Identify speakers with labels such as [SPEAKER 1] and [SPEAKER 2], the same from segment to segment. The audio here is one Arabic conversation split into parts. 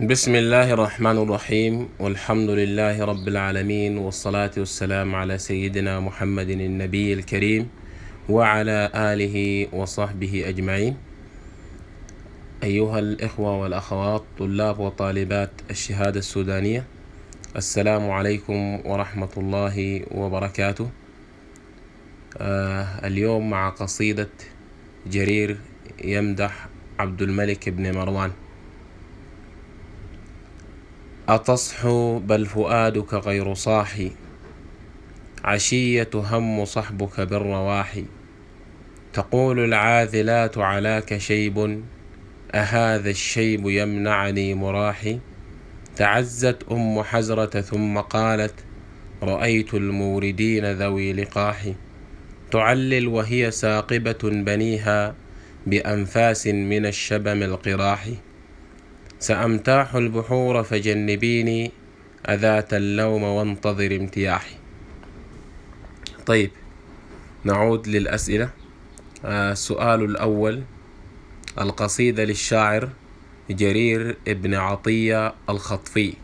[SPEAKER 1] بسم الله الرحمن الرحيم، والحمد لله رب العالمين، والصلاة والسلام على سيدنا محمد النبي الكريم وعلى آله وصحبه أجمعين. أيها الإخوة والأخوات، طلاب وطالبات الشهادة السودانية، السلام عليكم ورحمة الله وبركاته. اليوم مع قصيدة جرير يمدح عبد الملك بن مروان. أتصحو بل فؤادك غير صاحي، عشية هم صحبك بالرواحي. تقول العاذلات علاك شيب، أهذا الشيب يمنعني مراحي. تعزت أم حزرة ثم قالت، رأيت الموردين ذوي لقاح. تعلل وهي ساقبة بنيها بأنفاس من الشبم القراح. سأمتاح البحور فجنبيني أذات اللوم وانتظر امتياحي. طيب، نعود للأسئلة. السؤال الأول: القصيدة للشاعر جرير ابن عطية الخطفي،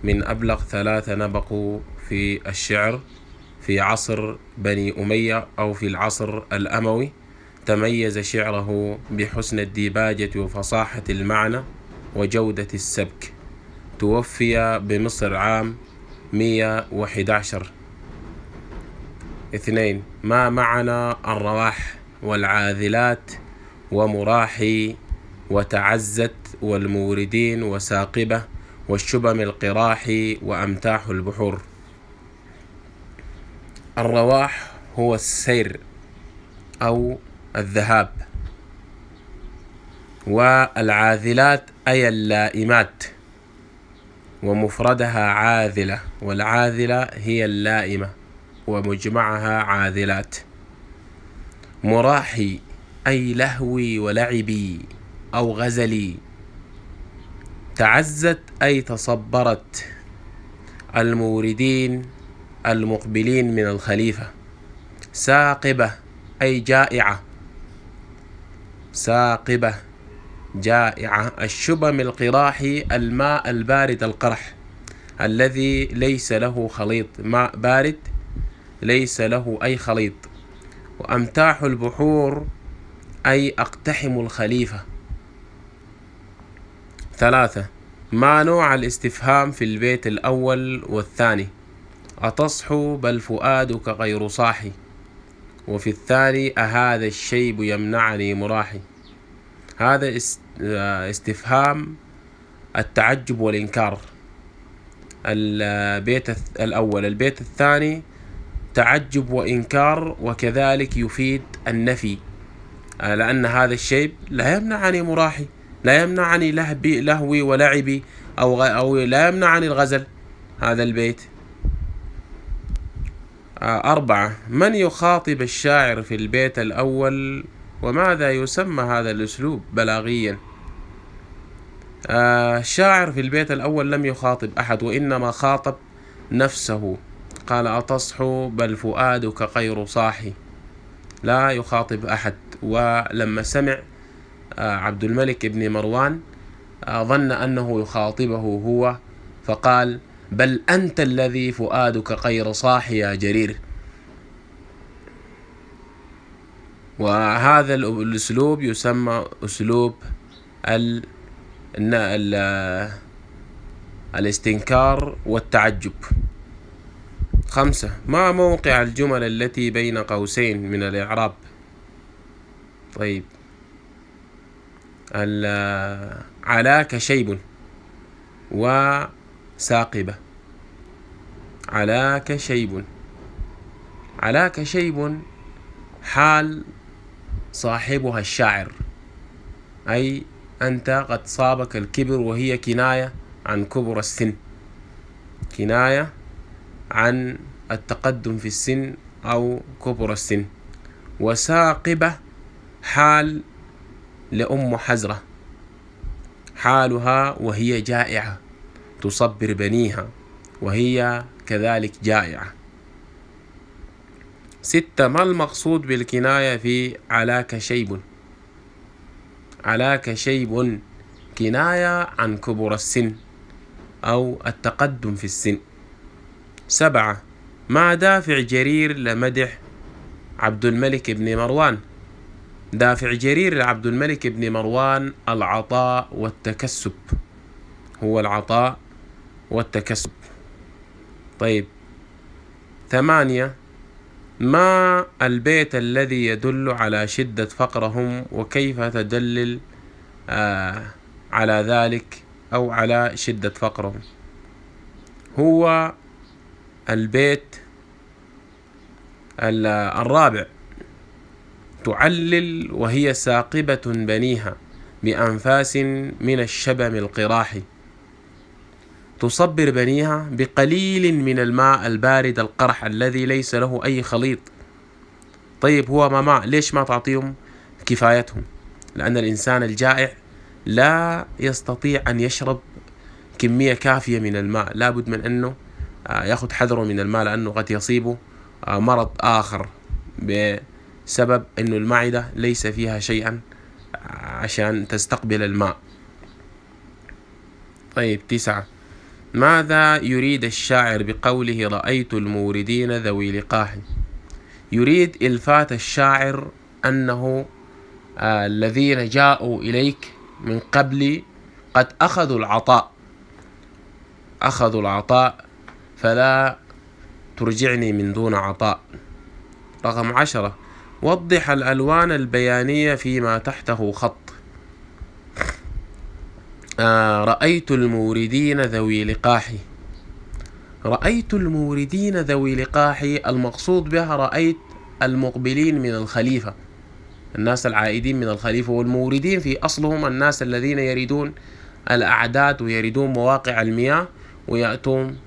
[SPEAKER 1] من أبلغ ثلاثة نبقوا في الشعر في عصر بني أمية أو في العصر الأموي. تميز شعره بحسن الديباجة وفصاحة المعنى وجودة السبك. توفي بمصر عام 111. 2. ما معنى الرواح والعاذلات ومراحي وتعزت والموردين وساقبة والشبم القراح وأمتاح البحور؟ الرواح هو السير أو الذهاب، والعاذلات أي اللائمات، ومفردها عاذلة، والعاذلة هي اللائمة ومجمعها عاذلات. مراحي أي لهوي ولعبي أو غزلي. تعزت أي تصبرت. الموردين المقبلين من الخليفة. ساقبة أي جائعة، ساقبة جائعة. الشبم القراح الماء البارد القرح الذي ليس له خليط، ماء بارد ليس له أي خليط. وأمتاح البحور أي أقتحم الخليفة. 3. ما نوع الاستفهام في البيت الأول والثاني؟ أتصحو بل فؤادك غير صاحي، وفي الثاني أهذا الشيب يمنعني مراحي. هذا استفهام التعجب والإنكار. البيت الأول. البيت الثاني تعجب وإنكار، وكذلك يفيد النفي، لأن هذا الشيب لا يمنعني مراحي، لا يمنعني لهوي ولعبي أو لا يمنعني الغزل. هذا البيت. 4. من يخاطب الشاعر في البيت الأول، وماذا يسمى هذا الأسلوب بلاغيا؟ الشاعر في البيت الأول لم يخاطب أحد، وإنما خاطب نفسه. قال: أتصحو بل فؤادك غير صاحي. لا يخاطب أحد. ولما سمع عبد الملك بن مروان ظن أنه يخاطبه هو، فقال: بل أنت الذي فؤادك غير صاحي يا جرير. وهذا الأسلوب يسمى أسلوب الاستنكار والتعجب. 5. ما موقع الجمل التي بين قوسين من الإعراب؟ طيب، علاك شيب وساقبة. علاك شيب. علاك شيب حال صاحبها الشاعر، أي أنت قد صابك الكبر، وهي كناية عن كبر السن، كناية عن التقدم في السن أو كبر السن. وساقبة حال لأم حزرة، حالها وهي جائعة تصبر بنيها وهي كذلك جائعة. 6. ما المقصود بالكناية في علاك شيب؟ علاك شيب كناية عن كبر السن أو التقدم في السن. 7. ما دافع جرير لمدح عبد الملك بن مروان؟ دافع جرير لعبد الملك بن مروان العطاء والتكسب، هو العطاء والتكسب. طيب 8. ما البيت الذي يدل على شدة فقرهم وكيف تدلل على ذلك أو على شدة فقرهم؟ هو البيت الرابع: تعلل وهي ساقبة بنيها بأنفاس من الشبم القراح، تصبر بنيها بقليل من الماء البارد القرح الذي ليس له أي خليط. طيب هو ما ماء، ليش ما تعطيهم كفايتهم؟ لأن الإنسان الجائع لا يستطيع أن يشرب كمية كافية من الماء، لابد من أنه يأخذ حذره من الماء، لأنه قد يصيبه مرض آخر بسبب أنه المعدة ليس فيها شيئا عشان تستقبل الماء. طيب 9. ماذا يريد الشاعر بقوله رأيت الموردين ذوي لقاح؟ يريد إلفات الشاعر أنه الذين جاءوا إليك من قبل قد أخذوا العطاء فلا ترجعني من دون عطاء. رقم 10. وضح الألوان البيانية فيما تحته خط. رأيت الموردين ذوي لقاح. رأيت الموردين ذوي لقاح، المقصود بها رأيت المقبلين من الخليفة، الناس العائدين من الخليفة. والموردين في أصلهم الناس الذين يريدون الأعداد ويريدون مواقع المياه ويأتون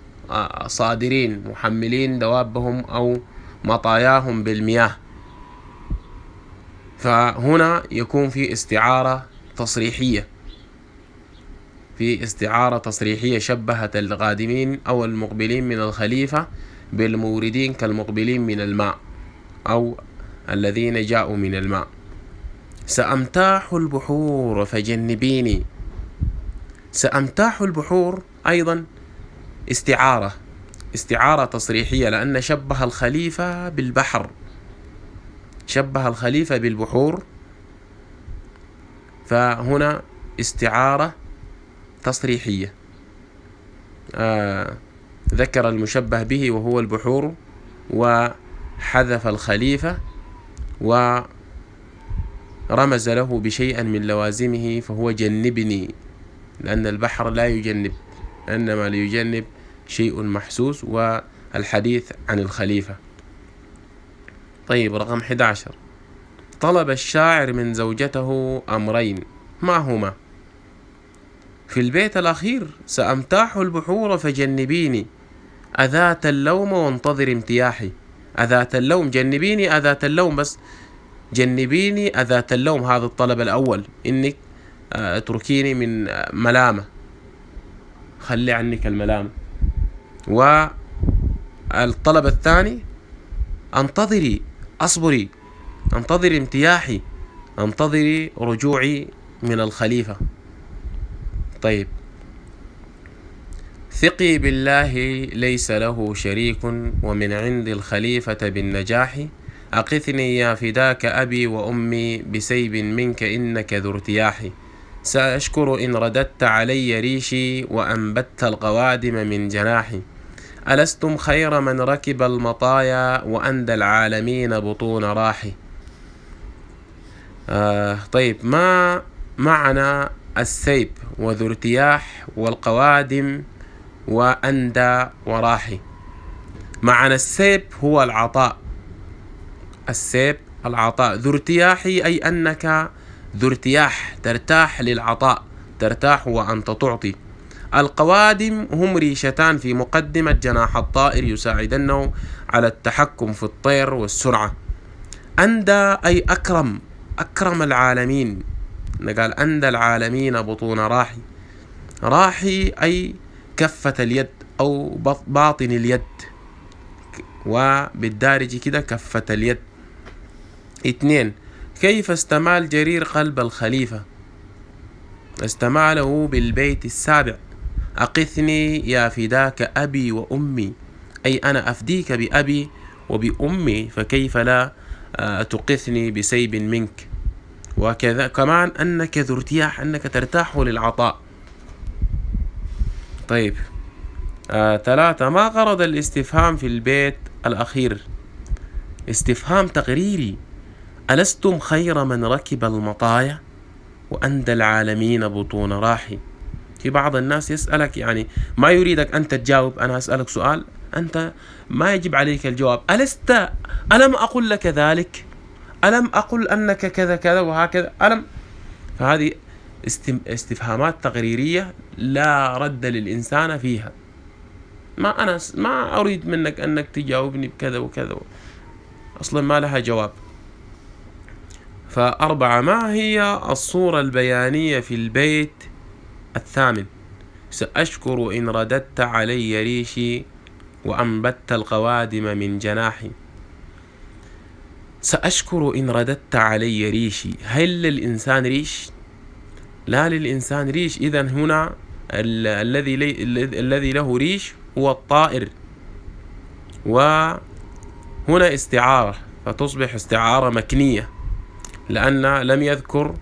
[SPEAKER 1] صادرين محملين دوابهم أو مطاياهم بالمياه. فهنا يكون في استعارة تصريحية، شبهت القادمين أو المقبلين من الخليفة بالموردين كالمقبلين من الماء أو الذين جاءوا من الماء. سأمتاح البحور فجنبيني. سأمتاح البحور أيضا استعارة تصريحية، لأن شبه الخليفة بالبحر، شبه الخليفة بالبحور، فهنا استعارة تصريحية. ذكر المشبه به وهو البحور وحذف الخليفة ورمز له بشيء من لوازمه فهو جنبني، لأن البحر لا يجنب، إنما ليجنب شيء محسوس، والحديث عن الخليفة. طيب رقم 11. طلب الشاعر من زوجته أمرين، ما هما؟ في البيت الأخير سأمتاح البحور فجنبيني أذات اللوم وانتظر امتياحي. أذات اللوم، جنبيني أذات اللوم، بس جنبيني أذات اللوم، هذا الطلب الأول، إنك اتركيني من ملامة، خلي عنك الملامة. والطلب الثاني انتظري، أصبري، انتظري امتياحي، انتظري رجوعي من الخليفة. طيب ثقي بالله ليس له شريك ومن عند الخليفة بالنجاح، أقثني يا فداك أبي وأمي بسيب منك إنك ذو ارتياح، سأشكر إن رددت علي ريشي وأنبت القوادم من جناحي، ألستم خير من ركب المطايا وأندى العالمين بطون راحي. طيب ما معنى السيب وذو ارتياح والقوادم وأندى وراحي؟ معنى السيب هو العطاء، السيب العطاء. ذو ارتياحي أي أنك ذو ارتياح، ترتاح للعطاء، ترتاح وأنت تعطي. القوادم هم ريشتان في مقدمة جناح الطائر يساعدنه على التحكم في الطير والسرعة. أندى أي أكرم العالمين، قال أندى العالمين بطون راحي. راحي أي كفة اليد أو باطن اليد، وبالدارج كده كفة اليد. 2. كيف استمال جرير قلب الخليفة؟ استمع بالبيت السابع: أقثني يا فداك أبي وأمي، أي أنا أفديك بأبي وبأمي، فكيف لا تقثني بسيب منك. وكذا كمان أنك ذو ارتياح، أنك ترتاح للعطاء. طيب 3: ما غرض الاستفهام في البيت الأخير؟ استفهام تقريري: ألستم خير من ركب المطايا وأندى العالمين بطون راحي. في بعض الناس يسألك، يعني ما يريدك أنت تجاوب، أنا أسألك سؤال أنت ما يجب عليك الجواب. ألم أقل لك ذلك؟ ألم أقل أنك كذا كذا وهكذا؟ فهذه استفهامات تقريرية لا رد للإنسان فيها. أنا ما أريد منك أنك تجاوبني بكذا وكذا، أصلا ما لها جواب. 4: ما هي الصورة البيانية في البيت 8؟ سأشكر إن رددت علي ريشي وأنبت القوادم من جناحي. سأشكر إن رددت علي ريشي، هل للإنسان ريش؟ لا للإنسان ريش. إذن هنا الذي له ريش هو الطائر، وهنا استعارة، فتصبح استعارة مكنية، لأن لم يذكر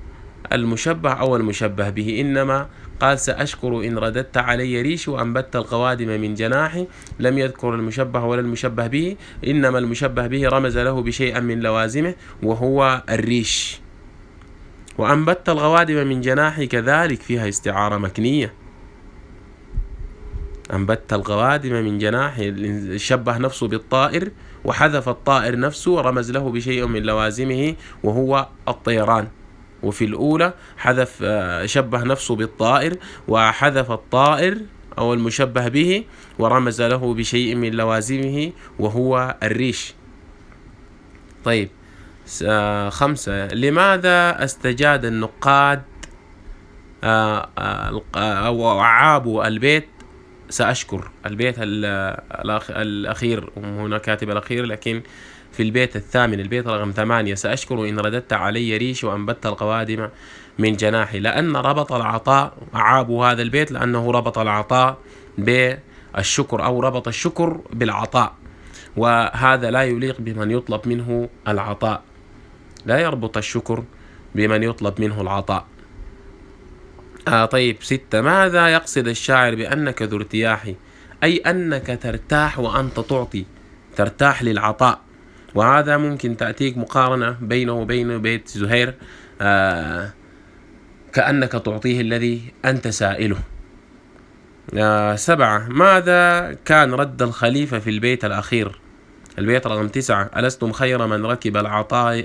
[SPEAKER 1] المشبه أو المشبه به، إنما قال سأشكر إن رددت علي ريشي وأنبت القوادم من جناحي. لم يذكر المشبه ولا المشبه به، إنما المشبه به رمز له بشيء من لوازمه وهو الريش. وأنبت القوادم من جناحي كذلك فيها استعارة مكنية. أنبت القوادم من جناحي، شبه نفسه بالطائر وحذف الطائر نفسه ورمز له بشيء من لوازمه وهو الطيران. وفي الأولى شبه نفسه بالطائر وحذف الطائر أو المشبه به ورمز له بشيء من لوازمه وهو الريش. طيب 5: لماذا استجاد النقاد أو أعابوا البيت سأشكر؟ البيت الأخير، هنا كاتب الأخير لكن في البيت 8، البيت رقم 8: سأشكر إن رددت علي ريش وأنبت القوادم من جناحي. لأن ربط العطاء، أعابوا هذا البيت لأنه ربط العطاء بالشكر أو ربط الشكر بالعطاء، وهذا لا يليق بمن يطلب منه العطاء، لا يربط الشكر بمن يطلب منه العطاء. طيب 6: ماذا يقصد الشاعر بأنك ذو ارتياح؟ أي أنك ترتاح وأنت تعطي، ترتاح للعطاء. وهذا ممكن تأتيك مقارنة بينه وبين بيت زهير، كأنك تعطيه الذي أنت سائله. 7: ماذا كان رد الخليفة في البيت الأخير؟ البيت رقم 9: ألستم خير من ركب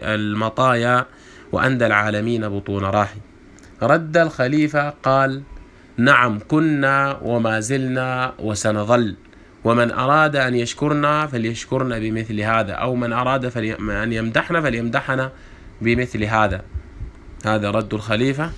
[SPEAKER 1] المطايا وأندى العالمين بطون راحي. رد الخليفة قال: نعم كنا وما زلنا وسنظل، ومن أراد أن يشكرنا فليشكرنا بمثل هذا، أو من أراد أن يمدحنا فليمدحنا بمثل هذا. هذا رد الخليفة.